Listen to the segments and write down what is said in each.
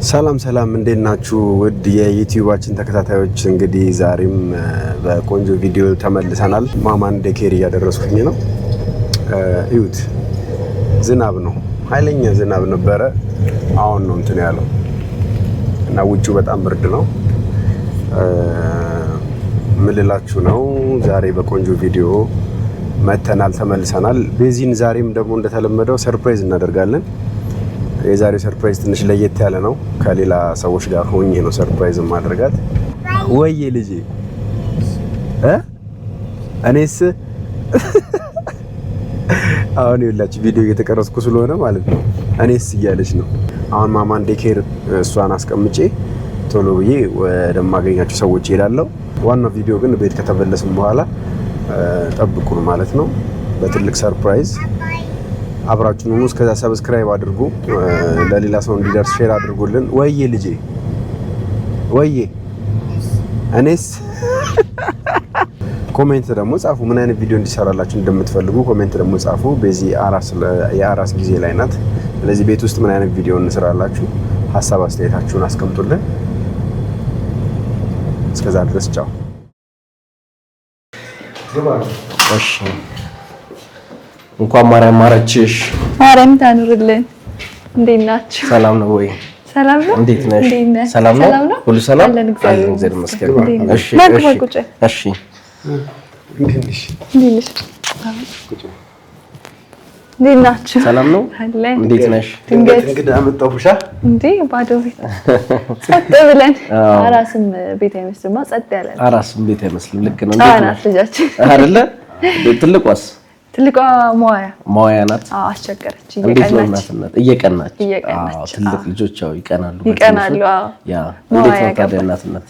ሰላም እንዴት ናችሁ? ውድ የዩቲዩባችን ተከታታዮች እንግዲህ ዛሬም በቆንጆ ቪዲዮ ተመልሰናል። ማማን ዴኬር እያደረስኩኝ ነው። እዩት፣ ዝናብ ነው፣ ኃይለኛ ዝናብ ነበረ። አሁን ነው እንትን ያለው እና ውጪው በጣም ብርድ ነው። ምልላችሁ ነው ዛሬ በቆንጆ ቪዲዮ መተናል፣ ተመልሰናል። ቤዚን ዛሬም ደግሞ እንደተለመደው ሰርፕራይዝ እናደርጋለን። የዛሬው ሰርፕራይዝ ትንሽ ለየት ያለ ነው። ከሌላ ሰዎች ጋር ሆኜ ነው ሰርፕራይዝ ማድረጋት። ወይዬ ልጄ እኔስ አሁን ይኸውላችሁ ቪዲዮ እየተቀረጽኩ ስለሆነ ማለት ነው እኔስ እያለች ነው። አሁን ማማን ዴኬር እሷን አስቀምጬ ቶሎ ብዬ ወደማገኛቸው ሰዎች እሄዳለሁ። ዋናው ቪዲዮ ግን ቤት ከተመለስን በኋላ ጠብቁን ማለት ነው። በትልቅ ሰርፕራይዝ አብራችሁን ሁኑ። እስከዛ ሰብስክራይብ አድርጉ፣ ለሌላ ሰው እንዲደርስ ሼር አድርጉልን። ወይዬ ልጄ ወይዬ እኔስ ኮሜንት ደግሞ ጻፉ። ምን አይነት ቪዲዮ እንዲሰራላችሁ እንደምትፈልጉ ኮሜንት ደግሞ ጻፉ። በዚህ የአራስ ጊዜ ላይ ናት። ስለዚህ ቤት ውስጥ ምን አይነት ቪዲዮ እንስራላችሁ ሀሳብ አስተያየታችሁን አስቀምጡልን። እስከዛ ድረስ ቻው። እሺ እንኳን ማርያም ማረችሽ። ማርያም ታኑርልን። እንዴት ናችሁ? ሰላም ነው ወይ? ሰላም ነው። እንዴት ነሽ? ሰላም ነው። ሁሉ ሰላም አለን። እግዚአብሔር ይመስገን። እሺ እሺ እንዴት ናችሁ? ሰላም ነው። እንዴት ነሽ? እንግዲህ አመጣሁሽ እንዴ ባዶ ቤት ጸጥ ብለን አራስም ቤት አይመስልም። ጸጥ ያለ አራስም ቤት አይመስልም። ልክ ነው። እንዴት ናት ልጃችን? አይደለ? ትልቋስ ትልቋ ሞያ ናት። አስቸገረች። እንዴት ነው እናትነት? እየቀናች። ትልቅ ልጆች ያው ይቀናሉ። ያ እንዴት ነው ታዲያ እናትነት?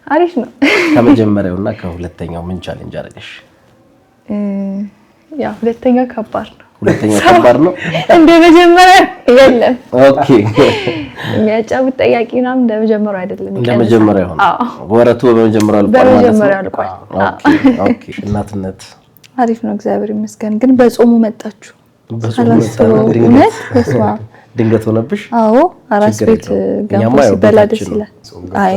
አሪፍ ነው። ከመጀመሪያውና ከሁለተኛው ምን ቻሌንጅ አደረገሽ? ያ ሁለተኛው ከባድ ነው። ሁለተኛው ከባድ ነው። እንደ መጀመሪያ የለም። ኦኬ የሚያጫውት ጠያቂ ምናምን እንደ መጀመሪያው አይደለም። እንደ መጀመሪያው ነው። ወረቱ በመጀመሪያው አልቋል። ኦኬ እናትነት አሪፍ ነው፣ እግዚአብሔር ይመስገን። ግን በጾሙ መጣችሁ። ድንገት ሆነብሽ? አዎ አራስ ቤት ገንፎ ሲበላ ደስ ይላል። አይ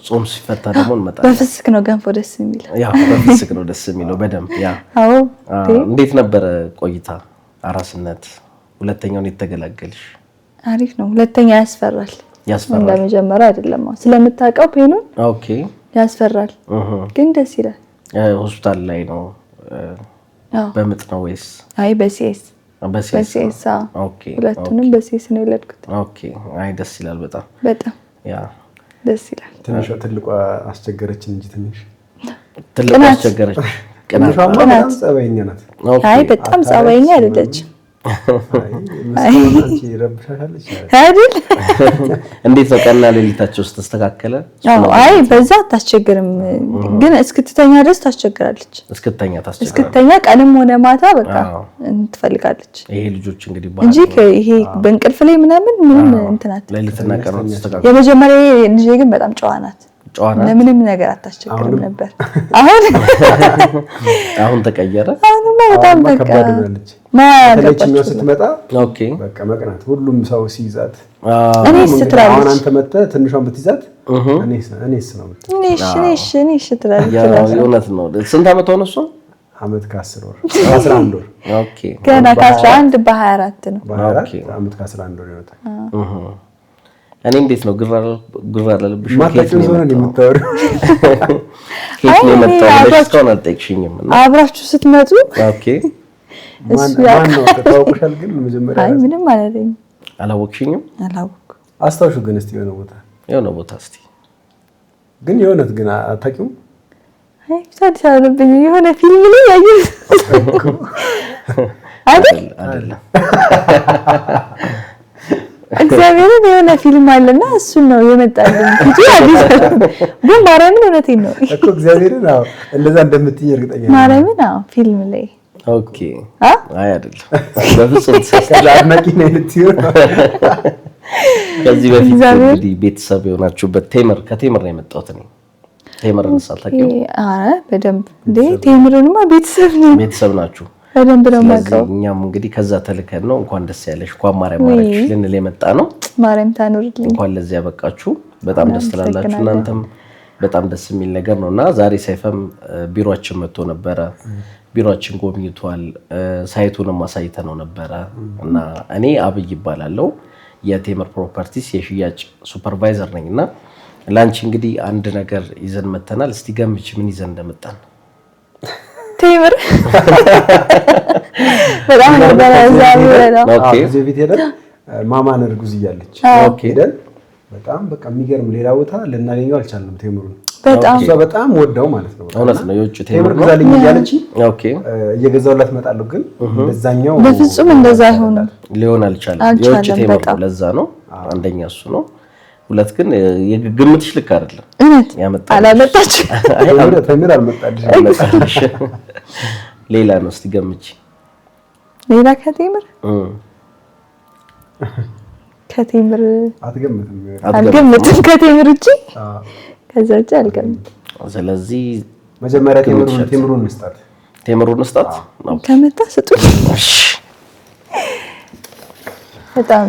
ጾም ሲፈታ ደግሞ እንመጣለን። በፍስክ ነው ገንፎ ደስ የሚለው። ያ በፍስክ ነው ደስ የሚለው በደንብ። ያ አዎ እንዴት ነበረ ቆይታ አራስነት? ሁለተኛውን የተገላገልሽ? አሪፍ ነው። ሁለተኛ ያስፈራል። እንደመጀመሪያው አይደለም። ስለምታውቀው ፔኑን ኦኬ ያስፈራል፣ ግን ደስ ይላል። ሆስፒታል ላይ ነው በምጥ ነው ወይስ? አይ በሲኤስ። ኦኬ ሁለቱንም በሲኤስ ነው የወለድኩት። ኦኬ አይ ደስ ይላል በጣም ያ ደስ ይላል። ትልቋ አስቸገረችን እንጂ ትልቋ አስቸገረች። ቅናት ጸባይኛ ናት። አይ በጣም ጸባይኛ አይደለችም። አይደል? እንዴት ነው ቀና ሌሊታቸው ተስተካከለ? አይ በዛ አታስቸግርም፣ ግን እስክትተኛ ድረስ ታስቸግራለች። እስክትተኛ ቀንም ሆነ ማታ በቃ ትፈልጋለች። ይሄ ልጆች እንግዲህ እንጂ ይሄ በእንቅልፍ ላይ ምናምን ምንም እንትናት ሌሊትና ቀን ተስተካከለ። የመጀመሪያ ልጄ ግን በጣም ጨዋ ናት። ለምንም ነገር አታስቸግርም ነበር። አሁን ተቀየረ። አሁንማ በጣም በቃ ተለችኛው ስትመጣ ኦኬ በቃ መቅናት ሁሉም ሰው ሲይዛት እኔስ ትላለች። አሁን አንተ መጥተህ ትንሿን ብትይዛት እኔስ ነው እኔስ ትላለች። ያው የእውነት ነው። ስንት ዓመት ሆነ እሷ? ዓመት ከ10 ወር 11 ወር። ኦኬ ገና ከ11 በ24 ነው። ኦኬ ዓመት ከ11 ወር ይወጣል። እኔ እንዴት ነው ግራ ለልብሽ ማታችሁ ዞር ነው የምታወሪው? ከየት ነው የመጣው? እስካሁን አልጠየቅሽኝም። አብራችሁ ስትመጡ ኦኬ ማን ነው ተታውቁሻል? ግን መጀመሪያ አይ ምንም አላለኝ። አላወቅሽኝም? አላወቅኩ። አስታውሹ ግን እስቲ የሆነ ቦታ እስቲ ግን የሆነት ግን አታውቂውም? አይ ታዲያ አለብኝ የሆነ ፊልም ላይ ያየሁት አይደል? እግዚአብሔርን የሆነ ፊልም አለና እሱን ነው የመጣልኝ እንጂ አዲስ ግን ማርያምን እውነቴን ነው እኮ እግዚአብሔርን። አዎ እንደዛ እንደምትይ እርግጠኛ ነኝ። ማርያምን አዎ ፊልም ላይ ኦኬ። አይ አይደለም በፍጹም አድናቂ ነኝ ልትይው። ከዚህ በፊት እንግዲህ ቤተሰብ የሆናችሁበት ከቴምር ነው የመጣሁት እኔ። ቴምርን ሳልታውቂው? አረ በደንብ እንዴ ቴምርንማ ቤተሰብ ናችሁ። በደንብ ነው የማውቀው። እኛም እንግዲህ ከዛ ተልከን ነው እንኳን ደስ ያለሽ እንኳን ማርያም ማረክሽ ልንል የመጣ ነው። ማርያም ታኖርልኝ። እንኳን ለዚህ ያበቃችሁ። በጣም ደስ ትላላችሁ እናንተም በጣም ደስ የሚል ነገር ነውና ዛሬ ሰይፈም ቢሮአችን መጥቶ ነበረ። ቢሮአችን ጎብኝቷል። ሳይቱንም አሳይተነው ነበረ እና እኔ አብይ ይባላልው የቴምር ፕሮፐርቲስ የሽያጭ ሱፐርቫይዘር ነኝና ላንቺ እንግዲህ አንድ ነገር ይዘን መተናል። እስቲ ገምቺ ምን ይዘን እንደመጣን። ቴምር በጣም ነበር ያዛው። ኦኬ እዚህ ቤት ሄደን ማማን እርጉዝ እያለች ሄደን በጣም በቃ የሚገርም ሌላ ቦታ ልናገኘው አልቻልንም። ቴምሩን በጣም ወደው ማለት ነው። እውነት ነው። የውጭ ቴምር ግዛልኝ እያለች ኦኬ እየገዛውላት እመጣለሁ፣ ግን በዛኛው በፍጹም እንደዛ አይሆንም ሊሆን አልቻለም። የውጭ ቴምር ለዛ ነው አንደኛ እሱ ነው። ሁለት ግን የግምትሽ ልክ አይደለም። ያመጣው አላመጣች ቴምር አልመጣልሽ ሌላ ነው። እስቲ ገምቺ። ሌላ ከቴምር አትገምትም። ከቴምር ውጪ ከዛ ውጪ አልገምትም። ስለዚህ መጀመሪያ ቴምሩን እንስጣት ከመጣ ስጡ። በጣም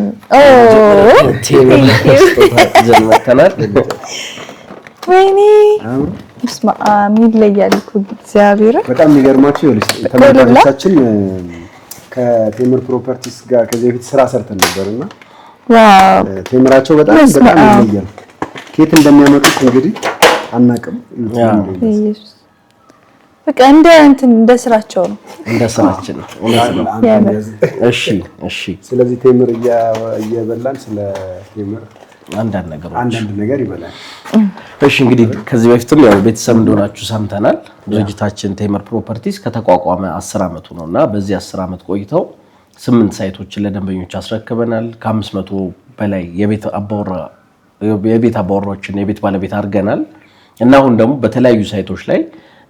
ጀመተናል። ወይኔ ይለያል እኮ እግዚአብሔር። በጣም የሚገርማችሁ ይኸውልሽ ተመልካቾቻችን ከቴምር ፕሮፐርቲስ ጋር ከዚህ በፊት ስራ ሰርተን ነበርና ዋው ቴምራቸው በጣም ይለያል። ከየት እንደሚያመጡት እንግዲህ አናውቅም። ኢየሱስ በቃ እንደ ስራቸው ነው፣ እንደ ስራችን ነው። እውነት ነው። እሺ። ስለዚህ ቴምር እየበላን ስለ ቴምር አንዳንድ ነገር ይበላል። እሺ እንግዲህ ከዚህ በፊትም ያው ቤተሰብ እንደሆናችሁ ሰምተናል። ድርጅታችን ቴምር ፕሮፐርቲስ ከተቋቋመ 10 ዓመቱ ነውና በዚህ 10 ዓመት ቆይተው 8 ሳይቶችን ለደንበኞች አስረክበናል። ከ500 በላይ የቤት አባወራዎችን የቤት ባለቤት አድርገናል እና አሁን ደግሞ በተለያዩ ሳይቶች ላይ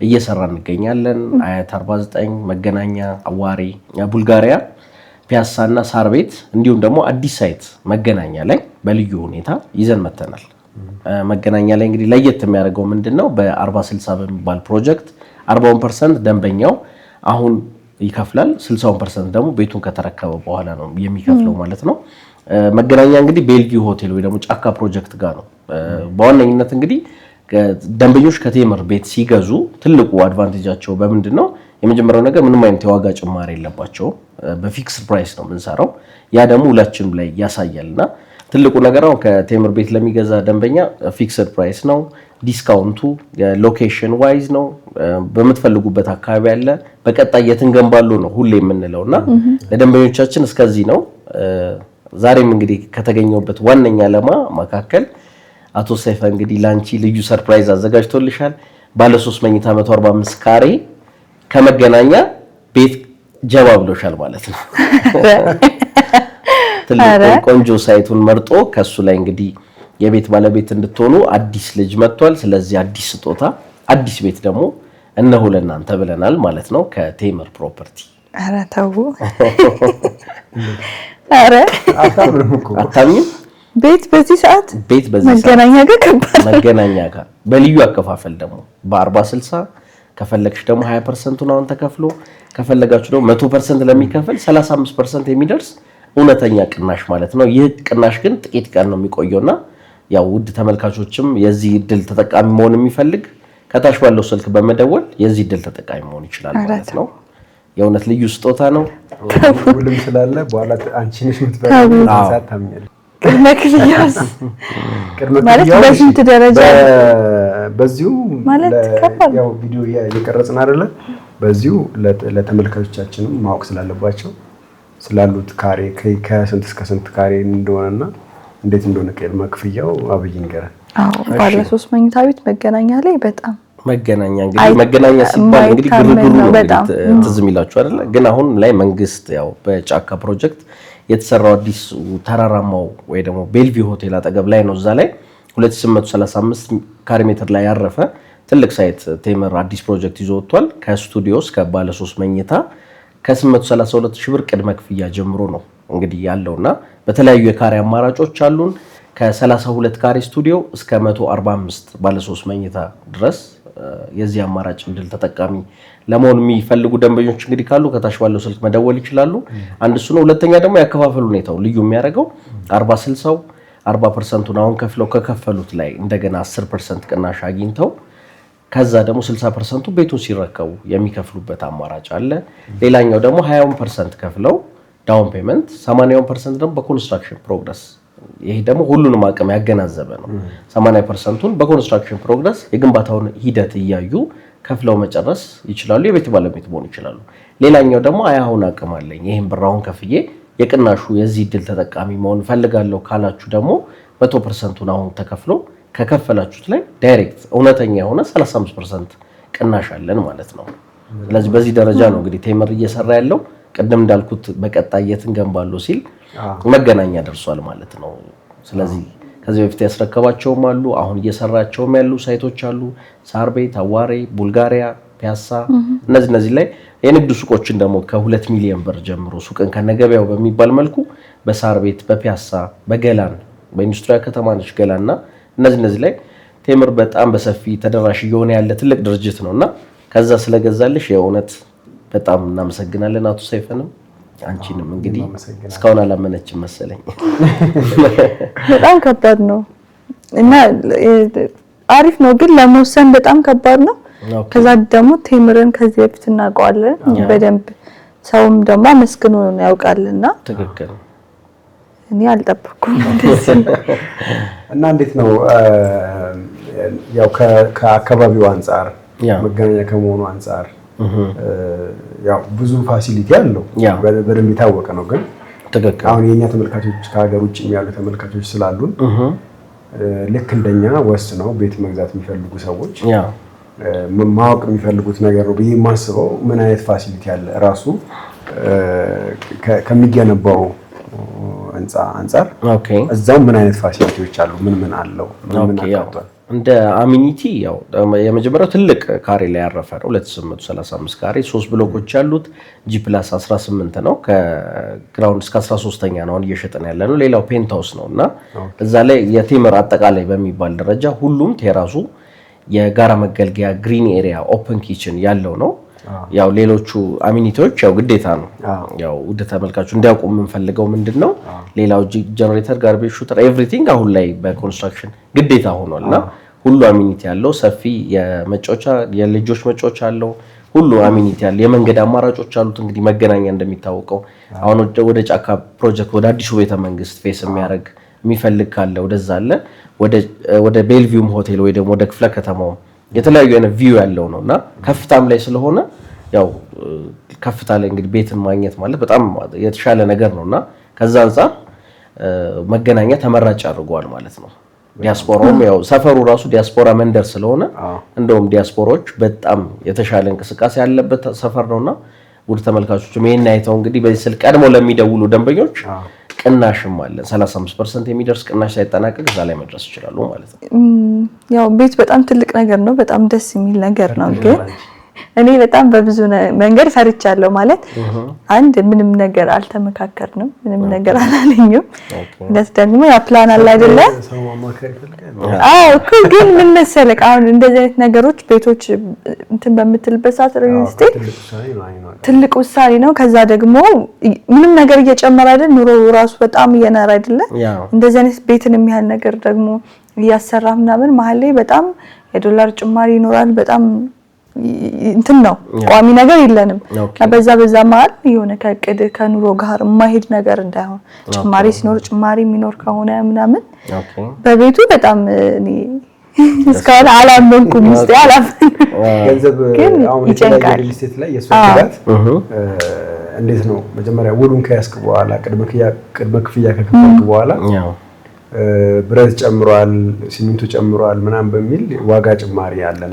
እየሰራ እንገኛለን። አያት 49፣ መገናኛ፣ አዋሪ፣ ቡልጋሪያ፣ ፒያሳና ሳር ቤት እንዲሁም ደግሞ አዲስ ሳይት መገናኛ ላይ በልዩ ሁኔታ ይዘን መተናል። መገናኛ ላይ እንግዲህ ለየት የሚያደርገው ምንድነው? በ40/60 በሚባል ፕሮጀክት 40% ደንበኛው አሁን ይከፍላል፣ 60% ደግሞ ቤቱን ከተረከበ በኋላ ነው የሚከፍለው ማለት ነው። መገናኛ እንግዲህ ቤልቪው ሆቴል ወይ ደግሞ ጫካ ፕሮጀክት ጋር ነው። በዋነኝነት እንግዲህ ደንበኞች ከቴምር ቤት ሲገዙ ትልቁ አድቫንቴጃቸው በምንድነው? የመጀመሪያው ነገር ምንም አይነት የዋጋ ጭማሪ የለባቸውም። በፊክስድ ፕራይስ ነው የምንሰራው። ያ ደግሞ ሁላችንም ላይ ያሳያልና ትልቁ ነገር ነው ከቴምር ቤት ለሚገዛ ደንበኛ ፊክስድ ፕራይስ ነው። ዲስካውንቱ ሎኬሽን ዋይዝ ነው። በምትፈልጉበት አካባቢ ያለ በቀጣይ የትንገንባሉ ነው ሁሌ የምንለውና ለደንበኞቻችን እስከዚህ ነው። ዛሬም እንግዲህ ከተገኘውበት ዋነኛ ዓላማ መካከል አቶ ሰይፈ እንግዲህ ላንቺ ልዩ ሰርፕራይዝ አዘጋጅቶልሻል። ባለ 3 መኝታ 145 ካሬ ከመገናኛ ቤት ጀባ ብሎሻል ማለት ነው። ትልቁ ቆንጆ ሳይቱን መርጦ ከሱ ላይ እንግዲህ የቤት ባለቤት እንድትሆኑ አዲስ ልጅ መጥቷል። ስለዚህ አዲስ ስጦታ አዲስ ቤት ደግሞ እነሆ ለእናንተ ብለናል ማለት ነው ከቴምር ፕሮፐርቲ። ኧረ ተው ኧረ አታምኝም? ቤት በዚህ ሰዓት መገናኛ ጋር ከባድ መገናኛ ጋር በልዩ አከፋፈል ደግሞ በ40/60 ከፈለግሽ ደግሞ 20%ን አሁን ተከፍሎ ከፈለጋችሁ ደግሞ 100% ለሚከፈል 35% የሚደርስ እውነተኛ ቅናሽ ማለት ነው። ይህ ቅናሽ ግን ጥቂት ቀን ነው የሚቆየውና ያው ውድ ተመልካቾችም የዚህ እድል ተጠቃሚ መሆን የሚፈልግ ከታች ባለው ስልክ በመደወል የዚህ እድል ተጠቃሚ መሆን ይችላል ማለት ነው። የእውነት ልዩ ስጦታ ነው። ሁሉም ስላለ በኋላ አንቺ ነሽ የምትበላው ሳታምኛለሽ። ቅድመ ክፍያስ ማለት በስንት ደረጃ በዚሁ ማለት ከባድ ያው ቪዲዮ እየቀረጽን አይደለ? በዚሁ ለተመልካቾቻችንም ማወቅ ስላለባቸው ስላሉት ካሬ ከስንት እስከ ስንት ካሬ እንደሆነና እንዴት እንደሆነ ቅድመ ክፍያው አብይ ንገረን። ባለ 3 መኝታ ቤት መገናኛ ላይ በጣም መገናኛ እንግዲህ መገናኛ ሲባል እንግዲህ ግርግሩ ትዝ የሚላችሁ አይደለ? ግን አሁን ላይ መንግስት ያው በጫካ ፕሮጀክት የተሰራው አዲስ ተራራማው ወይ ደግሞ ቤልቪው ሆቴል አጠገብ ላይ ነው። እዛ ላይ 2835 ካሬ ሜትር ላይ ያረፈ ትልቅ ሳይት ቴምር አዲስ ፕሮጀክት ይዞ ወጥቷል። ከስቱዲዮ እስከ ባለ 3 መኝታ ከ832 ሺህ ብር ቅድመ ክፍያ ጀምሮ ነው እንግዲህ ያለውና በተለያዩ የካሬ አማራጮች አሉን። ከ32 ካሬ ስቱዲዮ እስከ 145 ባለ 3 መኝታ ድረስ የዚህ አማራጭ እድል ተጠቃሚ ለመሆን የሚፈልጉ ደንበኞች እንግዲህ ካሉ ከታች ባለው ስልክ መደወል ይችላሉ። አንድ እሱ ነው። ሁለተኛ ደግሞ ያከፋፈሉ ሁኔታው ልዩ የሚያደርገው 40/60 40%ን አሁን ከከፈሉት ላይ እንደገና 10% ቅናሽ አግኝተው ከዛ ደግሞ 60% ቤቱን ሲረከቡ የሚከፍሉበት አማራጭ አለ። ሌላኛው ደግሞ 20% ከፍለው ዳውን ፔመንት 80% ደግሞ በኮንስትራክሽን ፕሮግረስ ይሄ ደግሞ ሁሉንም አቅም ያገናዘበ ነው። 80%ን በኮንስትራክሽን ፕሮግረስ የግንባታውን ሂደት እያዩ ከፍለው መጨረስ ይችላሉ። የቤት ባለቤት መሆን ይችላሉ። ሌላኛው ደግሞ አሁን አቅም አለኝ ይሄን ብራውን ከፍዬ የቅናሹ የዚህ ድል ተጠቃሚ መሆን ፈልጋለሁ ካላችሁ ደግሞ 100%ን አሁን ተከፍሎ ከከፈላችሁት ላይ ዳይሬክት እውነተኛ የሆነ 35% ቅናሽ አለን ማለት ነው። ስለዚህ በዚህ ደረጃ ነው እንግዲህ ቴምር እየሰራ ያለው። ቀደም እንዳልኩት በቀጣይ የት እንገንባለሁ ሲል መገናኛ ደርሷል ማለት ነው። ስለዚህ ከዚህ በፊት ያስረከባቸውም አሉ፣ አሁን እየሰራቸውም ያሉ ሳይቶች አሉ። ሳር ቤት፣ አዋሬ፣ ቡልጋሪያ፣ ፒያሳ እነዚህ ላይ የንግድ ሱቆችን ደግሞ ከ2 ሚሊዮን ብር ጀምሮ ሱቅን ከነገበያው በሚባል መልኩ በሳር ቤት፣ በፒያሳ፣ በገላን በኢንዱስትሪያል ከተማ ነች ገላንና እነዚህ ላይ ቴምር በጣም በሰፊ ተደራሽ እየሆነ ያለ ትልቅ ድርጅት ነውና ከዛ ስለገዛልሽ የእውነት በጣም እናመሰግናለን። አቶ ሰይፈንም አንቺንም እንግዲህ እስካሁን አላመነችም መሰለኝ። በጣም ከባድ ነው እና አሪፍ ነው ግን ለመወሰን በጣም ከባድ ነው። ከዛ ደግሞ ቴምርን ከዚህ በፊት እናውቀዋለን በደንብ ሰውም ደግሞ አመስግኖ ያውቃልና ትክክል እኔ አልጠበኩም እና እንዴት ነው ያው ከአካባቢው አንፃር መገናኛ ከመሆኑ አንፃር ያው ብዙ ፋሲሊቲ አለው በደንብ የታወቀ ነው። ግን አሁን የኛ ተመልካቾች ከሀገር ውጭ ያሉ ተመልካቾች ስላሉን ልክ እንደኛ ወስነው ቤት መግዛት የሚፈልጉ ሰዎች ማወቅ የሚፈልጉት ነገር ነው ብዬ የማስበው ምን አይነት ፋሲሊቲ አለ ራሱ ከሚገነባው ህንፃ አንፃር እዛው ምን አይነት ፋሲሊቲዎች አሉ ምን አለው ምን አካቷል? እንደ አሚኒቲ ያው የመጀመሪያው ትልቅ ካሬ ላይ ያረፈ ነው 2835 ካሬ 3 ብሎኮች ያሉት G+18 ነው። ከግራውንድ እስከ 13ኛ ነው እየሸጠን ያለ ነው። ሌላው ፔንታውስ ነውና እዛ ላይ የቴምር አጠቃላይ በሚባል ደረጃ ሁሉም ቴራሱ የጋራ መገልገያ ግሪን ኤሪያ ኦፕን ኪችን ያለው ነው። ያው ሌሎቹ አሚኒቲዎች ያው ግዴታ ነው። ያው ወደ ተመልካቹ እንዲያውቁ የምንፈልገው ምንድነው ሌላው ጀነሬተር ጋርቤጅ ሹተር ኤቭሪቲንግ አሁን ላይ በኮንስትራክሽን ግዴታ ሆኗልና ሁሉ አሚኒቲ ያለው ሰፊ የመጫወቻ የልጆች መጫወቻ አለው። ሁሉ አሚኒቲ ያለ የመንገድ አማራጮች አሉት። እንግዲህ መገናኛ እንደሚታወቀው አሁን ወደ ጫካ ፕሮጀክት ወደ አዲሱ ቤተ መንግስት ፌስ የሚያደርግ የሚፈልግ ካለ ወደዛ አለ። ወደ ቤልቪውም ሆቴል ወይ ደግሞ ወደ ክፍለ ከተማው የተለያዩ አይነት ቪው ያለው ነውና ከፍታም ላይ ስለሆነ ያው ከፍታ ላይ እንግዲህ ቤትን ማግኘት ማለት በጣም የተሻለ ነገር ነውና ከዛ አንፃር መገናኛ ተመራጭ አድርጓል ማለት ነው። ዲያስፖራውም ያው ሰፈሩ ራሱ ዲያስፖራ መንደር ስለሆነ እንደውም ዲያስፖራዎች በጣም የተሻለ እንቅስቃሴ ያለበት ሰፈር ነውና ውድ ተመልካቾችም ይሄን አይተው እንግዲህ በዚህ ስልክ ቀድሞ ለሚደውሉ ደንበኞች ቅናሽም አለ 35% የሚደርስ ቅናሽ ሳይጠናቀቅ እዛ ላይ መድረስ ይችላሉ ማለት ነው። ያው ቤት በጣም ትልቅ ነገር ነው፣ በጣም ደስ የሚል ነገር ነው። ግን እኔ በጣም በብዙ መንገድ ፈርቻለሁ ማለት አንድ ምንም ነገር አልተመካከርንም፣ ምንም ነገር አላለኝም። እንደስ ደግሞ ያ ፕላን አለ አይደለ? እኮ ግን ምን መሰለህ አሁን እንደዚህ አይነት ነገሮች ቤቶች እንትን በምትልበት ሰዓት ሪል ስቴት ትልቅ ውሳኔ ነው። ከዛ ደግሞ ምንም ነገር እየጨመረ አይደል ኑሮ ራሱ በጣም እየናረ አይደለ? እንደዚህ አይነት ቤትን የሚያህል ነገር ደግሞ እያሰራ ምናምን መሀል ላይ በጣም የዶላር ጭማሪ ይኖራል። በጣም እንትን ነው ቋሚ ነገር የለንም። በዛ መሀል የሆነ ከእቅድ ከኑሮ ጋር የማይሄድ ነገር እንዳይሆን ጭማሪ ሲኖር ጭማሪ የሚኖር ከሆነ ምናምን በቤቱ በጣም እኔ እስካሁን አላመንኩም። እስቲ አላመንኩም። ገንዘብ አሁን ይጨንቃል ስቴት ላይ የሷት እንዴት ነው መጀመሪያ ውሉን ከያዝክ በኋላ ቅድመ ክፍያ ከከፈልክ በኋላ ብረት ጨምሯል፣ ሲሚንቶ ጨምሯል ምናምን በሚል ዋጋ ጭማሪ ያለን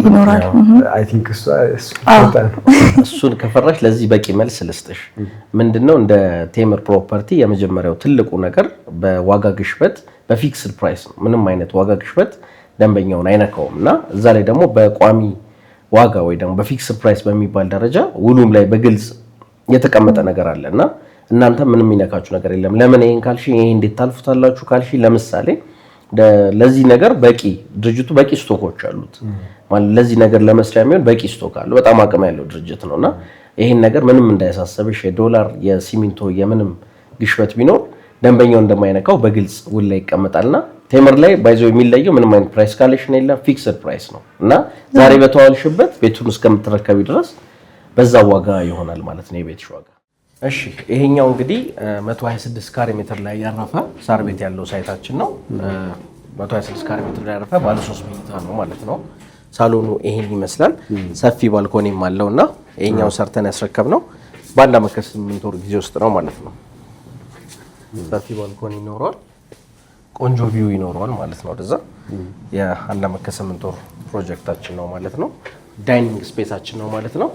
አይ ቲንክ እሱን ከፈራሽ ለዚህ በቂ መልስ ልስጥሽ። ምንድነው እንደ ቴምር ፕሮፐርቲ የመጀመሪያው ትልቁ ነገር በዋጋ ግሽበት በፊክስድ ፕራይስ ነው። ምንም አይነት ዋጋ ግሽበት ደንበኛውን አይነካውምና እዛ ላይ ደግሞ በቋሚ ዋጋ ወይ ደግሞ በፊክስድ ፕራይስ በሚባል ደረጃ ውሉም ላይ በግልጽ የተቀመጠ ነገር አለና እናንተ ምንም የሚነካችሁ ነገር የለም። ለምን ይሄን ካልሽ ይሄ እንዴት ታልፉታላችሁ ካልሽ ለምሳሌ ለዚህ ነገር በቂ ድርጅቱ በቂ ስቶኮች አሉት ማለት ለዚህ ነገር ለመስሪያ የሚሆን በቂ ስቶክ አለው። በጣም አቅም ያለው ድርጅት ነውና ይሄን ነገር ምንም እንዳያሳሰብሽ የዶላር የሲሚንቶ የምንም ግሽበት ቢኖር ደንበኛው እንደማይነካው በግልጽ ውል ላይ ይቀመጣልና ቴምር ላይ ባይዘው የሚለየው ምንም አይነት ፕራይስ ካሌሽን የለም ፊክስድ ፕራይስ ነው እና ዛሬ በተዋልሽበት ቤቱን እስከምትረከቢ ድረስ በዛ ዋጋ ይሆናል ማለት ነው የቤትሽ ዋጋ። እሺ ይሄኛው እንግዲህ 126 ካሬ ሜትር ላይ ያረፈ ሳር ቤት ያለው ሳይታችን ነው። 126 ካሬ ሜትር ላይ ያረፈ ባለ 3 መኝታ ነው ማለት ነው። ሳሎኑ ይሄን ይመስላል። ሰፊ ባልኮኒም አለውና ይሄኛው ሰርተን ያስረከብነው በአንድ ዓመት ከ8 ወር ጊዜ ውስጥ ነው ማለት ነው። ሰፊ ባልኮኒ ይኖረዋል፣ ቆንጆ ቪው ይኖረዋል ማለት ነው። ወደዛ የአንድ ዓመት ከ8 ወር ፕሮጀክታችን ነው ማለት ነው። ዳይኒንግ ስፔሳችን ነው ማለት ነው።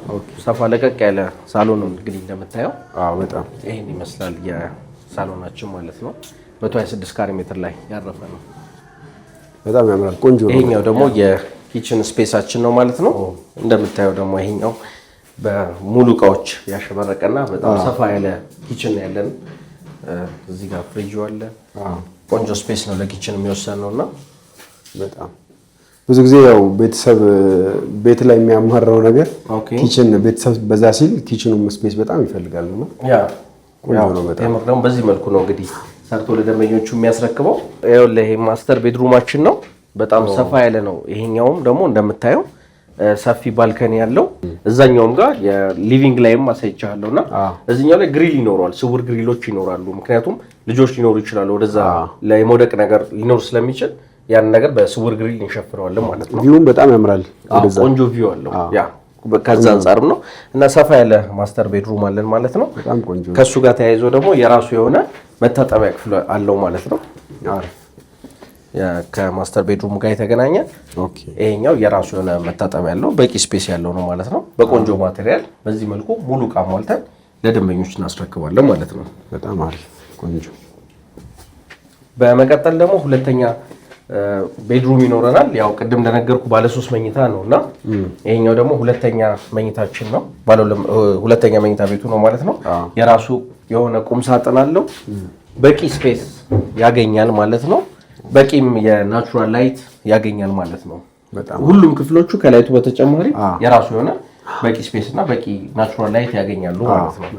ሰፋ ለቀቅ ያለ ሳሎን ነው እንግዲህ እንደምታየው። በጣም ይሄን ይመስላል የሳሎናችን ማለት ነው። 126 ካሬ ሜትር ላይ ያረፈ ነው። በጣም ያምራል፣ ቆንጆ ነው። ይሄኛው ደግሞ የኪችን ስፔሳችን ነው ማለት ነው። እንደምታየው ደግሞ ይሄኛው በሙሉ እቃዎች ያሸበረቀና በጣም ሰፋ ያለ ኪችን ያለን እዚህ ጋር ፍሪጅ አለ። ቆንጆ ስፔስ ነው ለኪችን የሚወሰን ነውና በጣም ብዙ ጊዜ ያው ቤተሰብ ቤት ላይ የሚያማራው ነገር ኪችን ቤተሰብ በዛ ሲል ኪችኑም ስፔስ በጣም ይፈልጋል ነው። ቆንጆ ነው በጣም። ቴምር ደግሞ በዚህ መልኩ ነው እንግዲህ ሰርቶ ለደንበኞቹ የሚያስረክበው። ይሄ ማስተር ቤድሩማችን ነው። በጣም ሰፋ ያለ ነው። ይሄኛውም ደግሞ እንደምታየው ሰፊ ባልከኒ ያለው እዛኛውም ጋር የሊቪንግ ላይም አሳይቻለሁና እዚህኛው ላይ ግሪል ይኖራል። ስውር ግሪሎች ይኖራሉ። ምክንያቱም ልጆች ሊኖሩ ይችላሉ ወደዛ ላይ መውደቅ ነገር ሊኖር ስለሚችል ያን ነገር በስውር ግሪል እንሸፍነዋለን ማለት ነው። ቪውም በጣም ያምራል። ቆንጆ ቪው አለው። ያ ከዛ አንፃርም ነው እና ሰፋ ያለ ማስተር ቤድሩም አለን ማለት ነው። በጣም ቆንጆ። ከሱ ጋር ተያይዞ ደግሞ የራሱ የሆነ መታጠቢያ ክፍል አለው ማለት ነው። ከማስተር ቤድሩም ጋር የተገናኘ ይሄኛው የራሱ የሆነ መታጠቢያ ያለው በቂ ስፔስ ያለው ነው ማለት ነው። በቆንጆ ማቴሪያል በዚህ መልኩ ሙሉ ዕቃ ሟልተን ለደንበኞች እናስረክባለን ማለት ነው። በጣም አሪፍ ቆንጆ። በመቀጠል ደግሞ ሁለተኛ ቤድሩም ይኖረናል። ያው ቅድም እንደነገርኩ ባለ 3 መኝታ ነውና ይሄኛው ደግሞ ሁለተኛ መኝታችን ነው። ሁለተኛ መኝታ ቤቱ ነው ማለት ነው። የራሱ የሆነ ቁም ሳጥን አለው። በቂ ስፔስ ያገኛል ማለት ነው። በቂም የናቹራል ላይት ያገኛል ማለት ነው። ሁሉም ክፍሎቹ ከላይቱ በተጨማሪ የራሱ የሆነ በቂ ስፔስ እና በቂ ናቹራል ላይት ያገኛሉ ማለት ነው።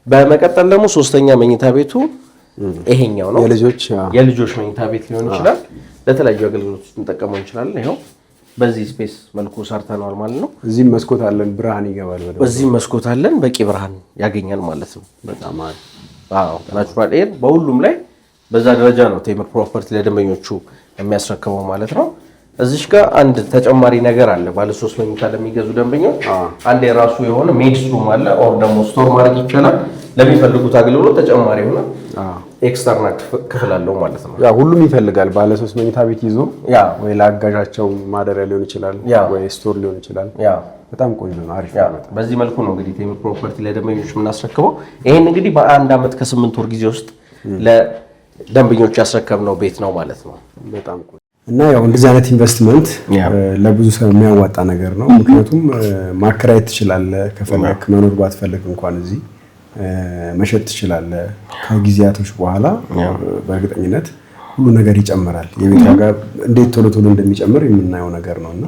በመቀጠል ደግሞ ሶስተኛ መኝታ ቤቱ ይሄኛው ነው። የልጆች መኝታ ቤት ሊሆን ይችላል። ለተለያዩ አገልግሎቶች እንጠቀመው እንችላለን። ይሄው በዚህ ስፔስ መልኩ ሰርተናል ማለት ነው። እዚህም መስኮት አለን፣ ብርሃን ይገባል። በዚህም መስኮት አለን፣ በቂ ብርሃን ያገኛል ማለት ነው። በጣም አሪፍ። ናቹራል ኤር በሁሉም ላይ በዛ ደረጃ ነው ቴምር ፕሮፐርቲ ለደንበኞቹ የሚያስረክበው ማለት ነው። እዚሽ ጋር አንድ ተጨማሪ ነገር አለ። ባለ 3 መኝታ ለሚገዙ ደንበኞች አንድ የራሱ የሆነ ሜድስ ሩም አለ። ኦር ደግሞ ስቶር ማድረግ ይቻላል። ለሚፈልጉት አገልግሎት ተጨማሪ የሆነ ኤክስተርናል ክፍል አለው ማለት ነው። ያ ሁሉም ይፈልጋል። ባለ 3 መኝታ ቤት ይዞ ወይ ለአጋዣቸው ማደሪያ ሊሆን ይችላል ወይ ስቶር ሊሆን ይችላል። በጣም ቆንጆ ነው፣ አሪፍ ነው። በዚህ መልኩ ነው እንግዲህ ቴምር ፕሮፐርቲ ለደንበኞች የምናስረክበው። ይሄን እንግዲህ በአንድ ዓመት ከ8 ወር ጊዜ ውስጥ ለደንበኞች ያስረከብነው ቤት ነው ማለት ነው። በጣም ቆንጆ እና ያው እንደዚህ አይነት ኢንቨስትመንት ለብዙ ሰው የሚያዋጣ ነገር ነው። ምክንያቱም ማከራየት ትችላለህ፣ ከፈለክ መኖር ባትፈልግ እንኳን እዚህ መሸጥ ትችላለህ። ከጊዜያቶች በኋላ በእርግጠኝነት ሁሉ ነገር ይጨምራል። የቤት ዋጋ እንዴት ቶሎ ቶሎ እንደሚጨምር የምናየው ነገር ነውና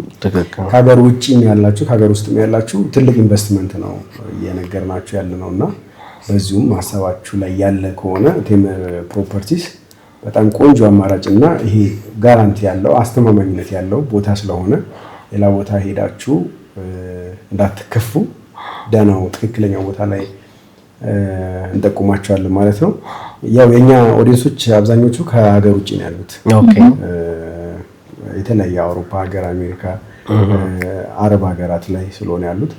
ከሀገር ውጭም ያላችሁ ከሀገር ውስጥም ያላችሁ ትልቅ ኢንቨስትመንት ነው እየነገርናችሁ ያለ ነውና በዚሁም ሀሳባችሁ ላይ ያለ ከሆነ ቴምር ፕሮፐርቲስ በጣም ቆንጆ አማራጭና ይሄ ጋራንቲ ያለው አስተማማኝነት ያለው ቦታ ስለሆነ ሌላ ቦታ ሄዳችሁ እንዳትከፉ ደህናው ትክክለኛው ቦታ ላይ እንጠቁማቸዋለን ማለት ነው። ያው የኛ ኦዲየንሶች አብዛኞቹ ከሀገር ውጭ ነው ያሉት። የተለያየ አውሮፓ ሀገር፣ አሜሪካ፣ አረብ ሀገራት ላይ ስለሆነ ያሉት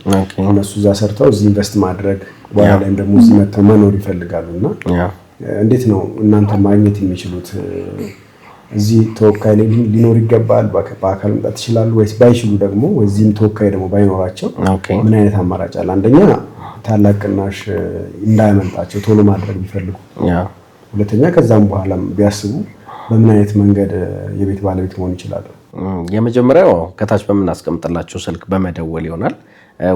እነሱ እዛ ሰርተው እዚህ ኢንቨስት ማድረግ በኋላ ላይም ደግሞ እዚህ መጥተው መኖር ይፈልጋሉና እንዴት ነው እናንተ ማግኘት የሚችሉት? እዚህ ተወካይ ሊኖር ይገባል? በአካል መምጣት ይችላሉ ወይስ ባይችሉ ደግሞ እዚህም ተወካይ ደግሞ ባይኖራቸው ምን አይነት አማራጭ አለ? አንደኛ ታላቅ ቅናሽ እንዳያመልጣቸው ቶሎ ማድረግ ቢፈልጉ፣ ሁለተኛ ከዛም በኋላ ቢያስቡ በምን አይነት መንገድ የቤት ባለቤት መሆን ይችላሉ? የመጀመሪያው ከታች በምናስቀምጥላቸው ስልክ በመደወል ይሆናል።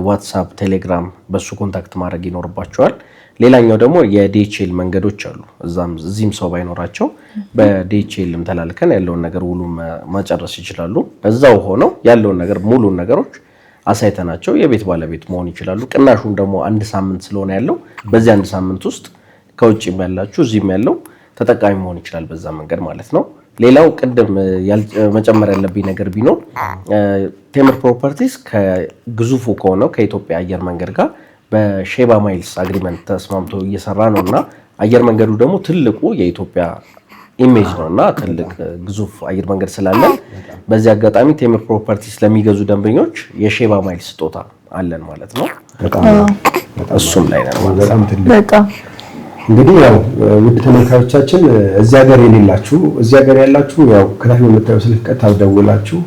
ዋትሳፕ፣ ቴሌግራም በሱ ኮንታክት ማድረግ ይኖርባቸዋል። ሌላኛው ደግሞ የዲኤችኤል መንገዶች አሉ። እዚህም ሰው ባይኖራቸው በዲኤችኤልም ተላልከን ያለውን ነገር ውሉ መጨረስ ይችላሉ። እዛው ሆነው ያለውን ነገር ሙሉን ነገሮች አሳይተናቸው የቤት ባለቤት መሆን ይችላሉ። ቅናሹም ደግሞ 1 ሳምንት ስለሆነ ያለው በዚህ 1 ሳምንት ውስጥ ከውጭም ያላችሁ እዚህም ያለው ተጠቃሚ መሆን ይችላል በዛ መንገድ ማለት ነው። ሌላው ቅድም መጨመር ያለብኝ ነገር ቢኖር ቴምር ፕሮፐርቲስ ከግዙፉ ከሆነው ከኢትዮጵያ አየር መንገድ ጋር በሼባ ማይልስ አግሪመንት ተስማምቶ እየሰራ ነውና አየር መንገዱ ደግሞ ትልቁ የኢትዮጵያ ኢሜጅ ነውና ትልቅ ግዙፍ አየር መንገድ ስላለ በዚህ አጋጣሚ ቴምር ፕሮፐርቲስ ለሚገዙ ደንበኞች የሼባ ማይልስ ስጦታ አለን ማለት ነው። እሱም ላይ ነው በጣም ትልቅ እንግዲህ ያው ውድ ተመልካቾቻችን እዚህ ሀገር የሌላችሁ እዚህ ሀገር ያላችሁ ያው ከታች በምታዩት ስልክ ቀጥታ ደውላችሁ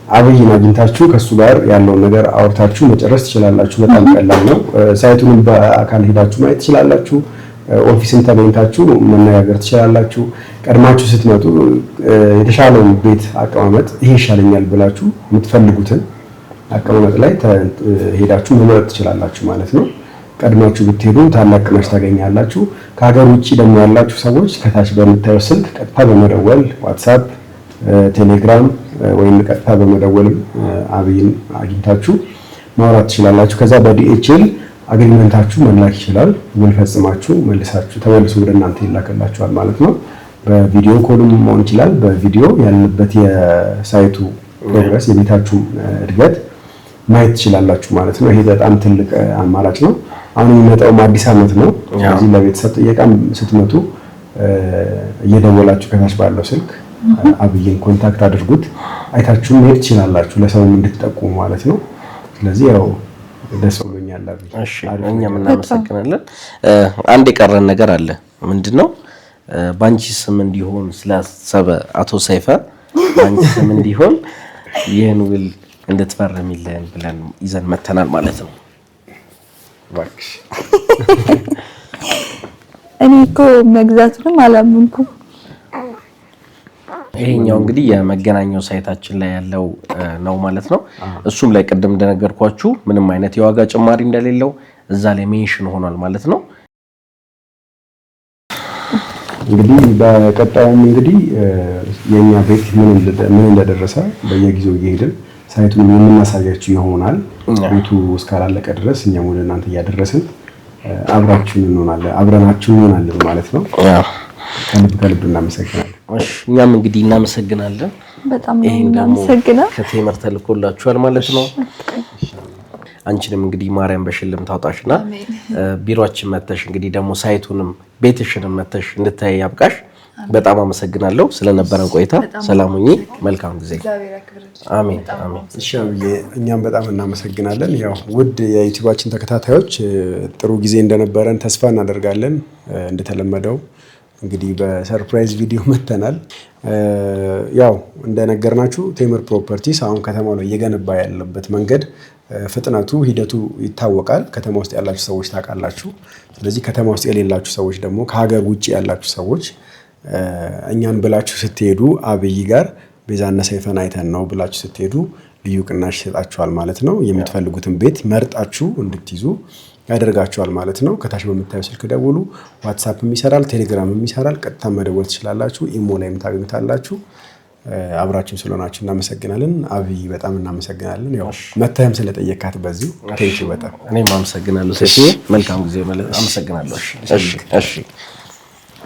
አብይን አግኝታችሁ ከሱ ጋር ያለውን ነገር አውርታችሁ መጨረስ ትችላላችሁ። በጣም ቀላል ነው። ሳይቱንም በአካል ሄዳችሁ ማየት ትችላላችሁ። ኦፊስን ተገኝታችሁ መነጋገር ትችላላችሁ። ቀድማችሁ ስትመጡ የተሻለውን ቤት አቀማመጥ ይሄ ይሻለኛል ብላችሁ የምትፈልጉትን አቀማመጥ ላይ ሄዳችሁ መምረጥ ትችላላችሁ ማለት ነው። ቀድማችሁ ብትሄዱ ታላቅ ቅናሽ ታገኛላችሁ። ከሀገር ውጪ ደግሞ ያላችሁ ሰዎች ከታች በምታዩት ስልክ ቀጥታ በመደወል ዋትሳፕ፣ ቴሌግራም ወይም ቀጥታ በመደወልም አብይን አግኝታችሁ ማውራት ትችላላችሁ። ከዛ በዲኤችኤል አግሪመንታችሁ መላክ ይችላል። ውል ፈጽማችሁ መልሳችሁ ተመልሶ ወደ እናንተ ይላክላችኋል ማለት ነው። በቪዲዮ ኮልም መሆን ይችላል። በቪዲዮ ያለበት የሳይቱ ፕሮግረስ የቤታችሁ እድገት ማየት ትችላላችሁ ማለት ነው። ይሄ በጣም ትልቅ አማራጭ ነው። አሁን የሚመጣው አዲስ ዓመት ነው። ስለዚህ ለቤተሰብ ጥየቃም ስትመጡ እየደወላችሁ ከታች ባለው ስልክ አብይን ኮንታክት አድርጉት። አይታችሁ መሄድ ትችላላችሁ፣ ለሰውም እንድትጠቁሙ ማለት ነው። ስለዚህ ያው ደስ ብሎኛል። እሺ እኛም እናመሰግናለን። አንድ የቀረን ነገር አለ። ምንድነው? ባንቺ ስም እንዲሆን ስላሰበ አቶ ሰይፈ ባንቺ ስም እንዲሆን ይህን ውል እንድትፈርሚልን ብለን ይዘን መተናል ማለት ነው። እባክሽ እኔ እኮ መግዛቱንም አላመንኩም። ይሄኛው እንግዲህ የመገናኛው ሳይታችን ላይ ያለው ነው ማለት ነው። እሱም ላይ ቅድም እንደነገርኳችሁ ምንም አይነት የዋጋ ጭማሪ እንደሌለው እዛ ላይ ሜንሽን ሆኗል ማለት ነው። እንግዲህ በቀጣዩም እንግዲህ የኛ ቤት ምን እንደደረሰ በየጊዜው እየሄድን ሳይቱን የምናሳያችሁ ይሆናል። ቤቱ እስካላለቀ ድረስ እኛም ወደ እናንተ እያደረስን አብረናችሁ እንሆናለን ማለት ነው። ከልብ እናመሰግናለን። እኛም እንግዲህ እናመሰግናለን። በጣም እናመሰግናለን። ከቴምር ተልኮላችኋል ማለት ነው። አንቺንም እንግዲህ ማርያም በሽልም ታውጣሽና ቢሮአችን መተሽ እንግዲህ ደግሞ ሳይቱንም ቤትሽንም መተሽ እንድታይ ያብቃሽ። በጣም አመሰግናለሁ ስለነበረን ቆይታ። ሰላም ሁኚ። መልካም ጊዜ። አሜን አሜን። እሺ እኛም በጣም እናመሰግናለን። ያው ውድ የዩቲዩባችን ተከታታዮች ጥሩ ጊዜ እንደነበረን ተስፋ እናደርጋለን። እንደተለመደው እንግዲህ በሰርፕራይዝ ቪዲዮ መተናል። ያው እንደነገርናችሁ ቴምር ፕሮፐርቲስ አሁን ከተማው ላይ እየገነባ ያለበት መንገድ ፍጥነቱ ሂደቱ ይታወቃል። ከተማ ውስጥ ያላችሁ ሰዎች ታውቃላችሁ። ስለዚህ ከተማ ውስጥ የሌላችሁ ሰዎች ደግሞ ከሀገር ውጭ ያላችሁ ሰዎች እኛን ብላችሁ ስትሄዱ አብይ ጋር ቤዛና ሰይፈን አይተን ነው ብላችሁ ስትሄዱ ልዩ ቅናሽ ይሰጣችኋል ማለት ነው። የምትፈልጉትን ቤት መርጣችሁ እንድትይዙ ያደርጋችኋል ማለት ነው። ከታች በምታዩ ስልክ ደውሉ። ዋትሳፕም ይሰራል፣ ቴሌግራምም ይሰራል። ቀጥታ መደወል ትችላላችሁ። ኢሞ ላይም ታገኙታላችሁ። አብራችሁን ስለሆናችሁ እናመሰግናለን። አብይ በጣም እናመሰግናለን። ያው መተህም ስለጠየካት በዚሁ ቴንኪው በጣም እኔም አመሰግናለሁ። መልካም ጊዜ ማለት አመሰግናለሁ። እሺ